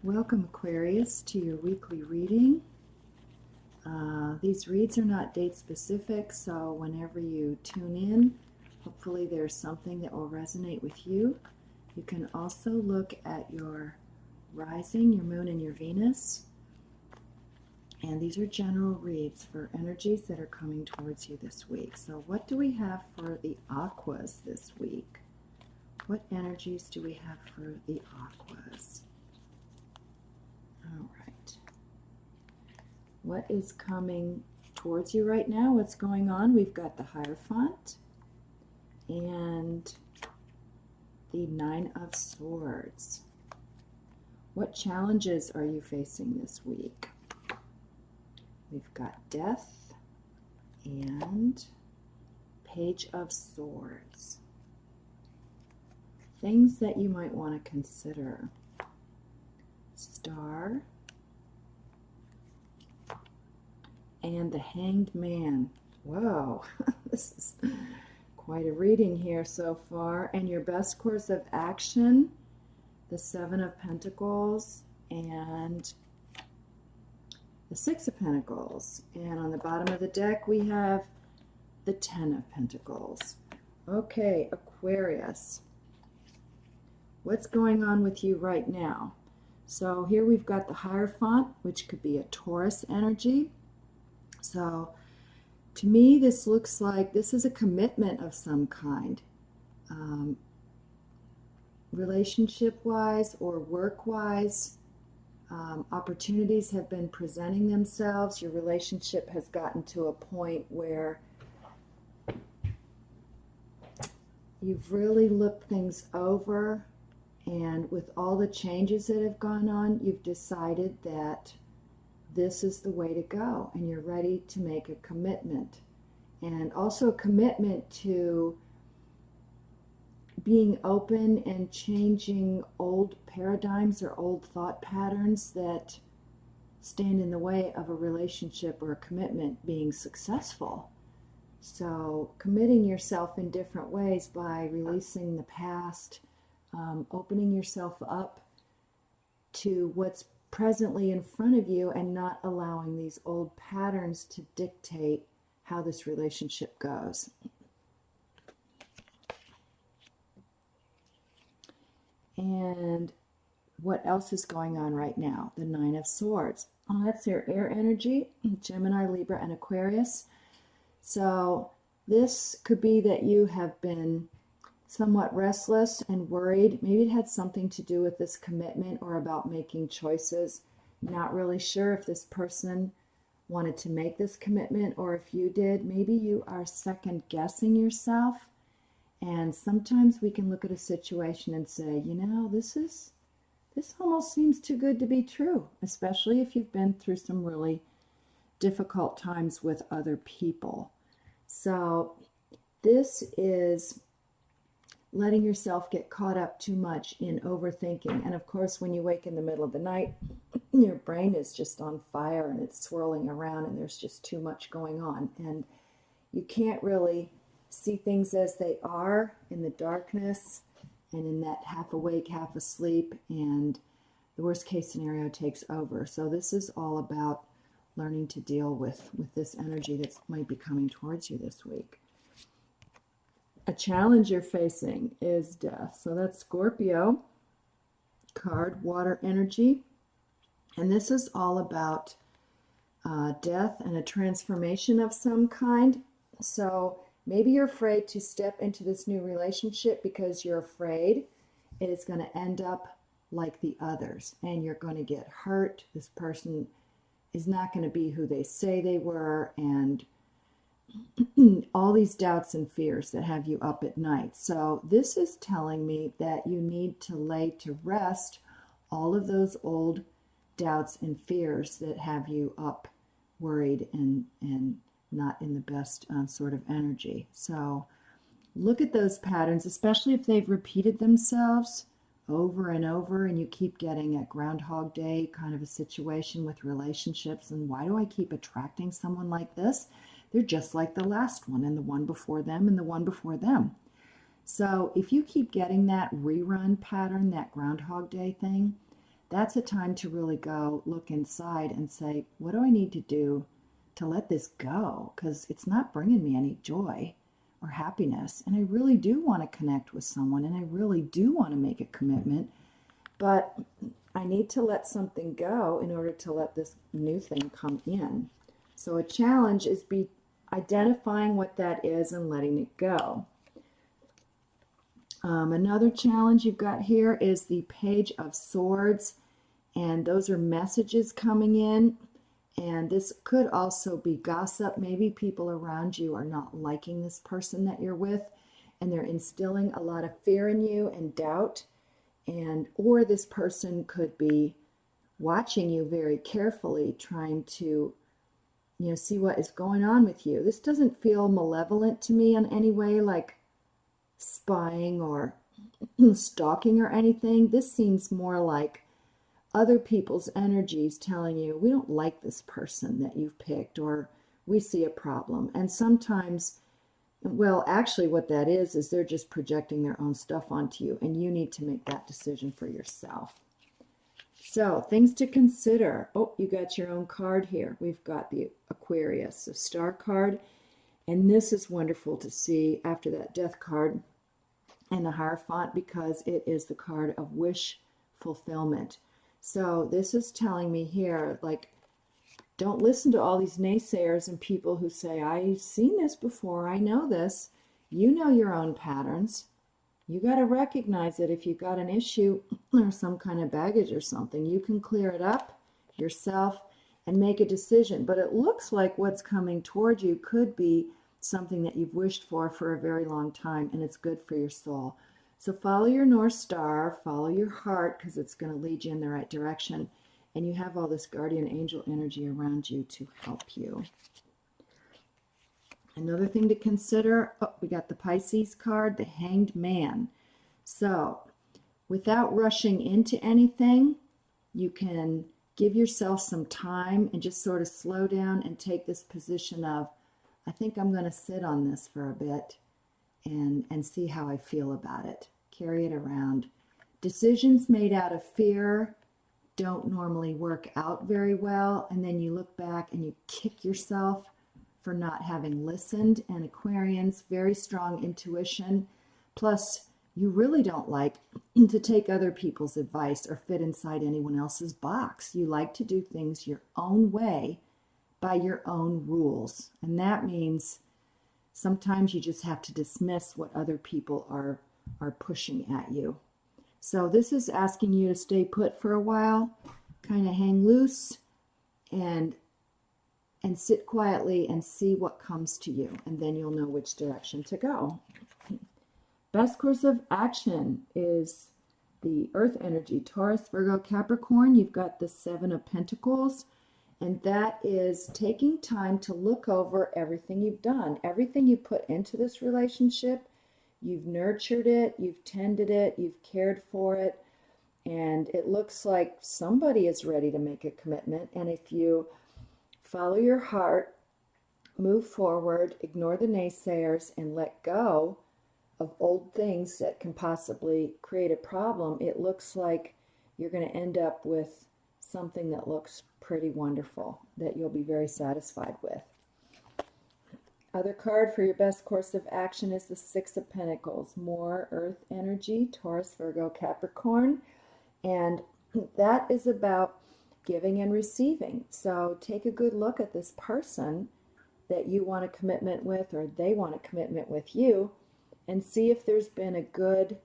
Welcome, Aquarius, to your weekly reading. These reads are not date specific, so whenever you tune in, hopefully there's something that will resonate with you. You can also look at your rising, your moon, and your Venus. And these are general reads for energies that are coming towards you this week. So what do we have for the Aquas this week? What energies do we have for the Aquas? All right. What is coming towards you right now? What's going on? We've got the Hierophant and the Nine of Swords. What challenges are you facing this week? We've got Death and Page of Swords. Things that you might want to consider. Star and the Hanged Man. Whoa, this is quite a reading here so far. And your best course of action, the Seven of Pentacles and the Six of Pentacles. And on the bottom of the deck we have the Ten of Pentacles. Okay, Aquarius, what's going on with you right now? So here we've got the Hierophant, which could be a Taurus energy. So to me, this looks like this is a commitment of some kind, relationship-wise or work-wise. Opportunities have been presenting themselves. Your relationship has gotten to a point where you've really looked things over, and with all the changes that have gone on, you've decided that this is the way to go, and you're ready to make a commitment. And also a commitment to being open and changing old paradigms or old thought patterns that stand in the way of a relationship or a commitment being successful. So committing yourself in different ways by releasing the past, opening yourself up to what's presently in front of you and not allowing these old patterns to dictate how this relationship goes. And what else is going on right now? The Nine of Swords. Oh, that's your air energy, Gemini, Libra, and Aquarius. So this could be that you have been somewhat restless and worried. Maybe it had something to do with this commitment or about making choices. Not really sure if this person wanted to make this commitment or if you did. Maybe you are second guessing yourself. And sometimes we can look at a situation and say, you know, this almost seems too good to be true, especially if you've been through some really difficult times with other people. So this is letting yourself get caught up too much in overthinking. And of course, when you wake in the middle of the night, your brain is just on fire and it's swirling around and there's just too much going on. And you can't really see things as they are in the darkness and in that half awake, half asleep, and the worst case scenario takes over. So this is all about learning to deal with this energy that might be coming towards you this week. A challenge you're facing is death. So that's Scorpio card, water energy. And this is all about death and a transformation of some kind. So maybe you're afraid to step into this new relationship because you're afraid it is going to end up like the others and you're going to get hurt. This person is not going to be who they say they were, and all these doubts and fears that have you up at night. So this is telling me that you need to lay to rest all of those old doubts and fears that have you up, worried, and not in the best sort of energy. So look at those patterns, especially if they've repeated themselves over and over and you keep getting a Groundhog Day kind of a situation with relationships. And why do I keep attracting someone like this? They're just like the last one and the one before them and the one before them. So if you keep getting that rerun pattern, that Groundhog Day thing, that's a time to really go look inside and say, what do I need to do to let this go? Because it's not bringing me any joy or happiness. And I really do want to connect with someone, and I really do want to make a commitment, but I need to let something go in order to let this new thing come in. So a challenge is identifying what that is and letting it go. Another challenge you've got here is the Page of Swords, and those are messages coming in. And this could also be gossip. Maybe people around you are not liking this person that you're with, and they're instilling a lot of fear in you and doubt. Or this person could be watching you very carefully, trying to, see what is going on with you. This doesn't feel malevolent to me in any way, like spying or stalking or anything. This seems more like other people's energies telling you, we don't like this person that you've picked, or we see a problem. And sometimes, well, actually what that is they're just projecting their own stuff onto you, and you need to make that decision for yourself. So, things to consider. Oh, you got your own card here. We've got the Aquarius, the star card. And this is wonderful to see after that death card and the Hierophant, because it is the card of wish fulfillment. So this is telling me here, like, don't listen to all these naysayers and people who say, I've seen this before, I know this. You know your own patterns. You got to recognize that if you've got an issue or some kind of baggage or something, you can clear it up yourself and make a decision. But it looks like what's coming toward you could be something that you've wished for a very long time, and it's good for your soul. So follow your North Star, follow your heart, because it's going to lead you in the right direction. And you have all this guardian angel energy around you to help you. Another thing to consider, we got the Pisces card, the Hanged Man. So without rushing into anything, you can give yourself some time and just sort of slow down and take this position of, I think I'm going to sit on this for a bit and see how I feel about it. Carry it around. Decisions made out of fear don't normally work out very well, and then you look back and you kick yourself for not having listened. And Aquarians, very strong intuition, plus you really don't like to take other people's advice or fit inside anyone else's box. You like to do things your own way by your own rules, and that means sometimes you just have to dismiss what other people are pushing at you. So this is asking you to stay put for a while, kind of hang loose, and sit quietly and see what comes to you, and then you'll know which direction to go. Best course of action is the Earth energy, Taurus, Virgo, Capricorn. You've got the Seven of Pentacles, and that is taking time to look over everything you've done, everything you put into this relationship. You've nurtured it, you've tended it, you've cared for it, and it looks like somebody is ready to make a commitment. And if you follow your heart, move forward, ignore the naysayers, and let go of old things that can possibly create a problem, it looks like you're going to end up with something that looks pretty wonderful, that you'll be very satisfied with. Other card for your best course of action is the Six of Pentacles, more Earth energy, Taurus, Virgo, Capricorn, and that is about giving and receiving. So take a good look at this person that you want a commitment with, or they want a commitment with you, and see if there's been a good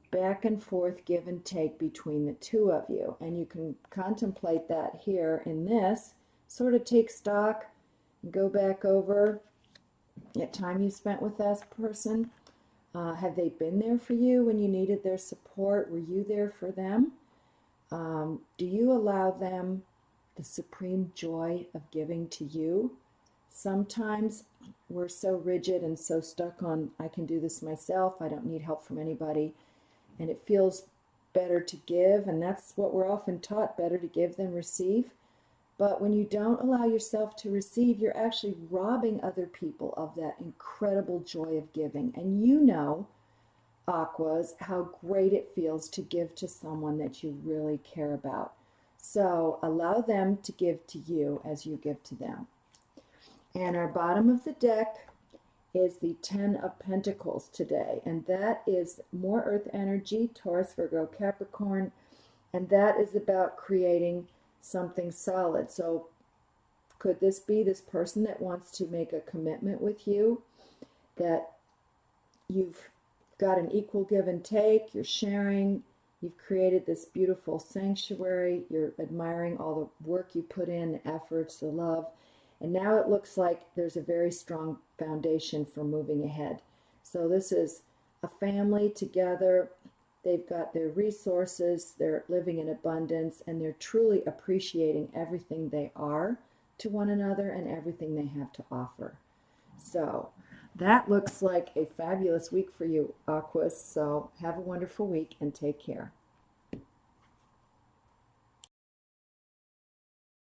back and forth give and take between the two of you. And you can contemplate that here in this, sort of take stock, go back over at time you spent with this person. Have they been there for you when you needed their support? Were you there for them? Do you allow them the supreme joy of giving to you? Sometimes we're so rigid and so stuck on, I can do this myself, I don't need help from anybody, and it feels better to give, and that's what we're often taught, better to give than receive. But when you don't allow yourself to receive, you're actually robbing other people of that incredible joy of giving. And you know, Aquas, how great it feels to give to someone that you really care about. So allow them to give to you as you give to them. And our bottom of the deck is the Ten of Pentacles today, and that is more earth energy, Taurus, Virgo, Capricorn, and that is about creating something solid. So could this be this person that wants to make a commitment with you, that you've got an equal give and take, you're sharing, you've created this beautiful sanctuary, you're admiring all the work you put in, the efforts, the love, and now it looks like there's a very strong foundation for moving ahead. So this is a family together. They've got their resources, they're living in abundance, and they're truly appreciating everything they are to one another and everything they have to offer. So that looks like a fabulous week for you, Aquas. So have a wonderful week and take care.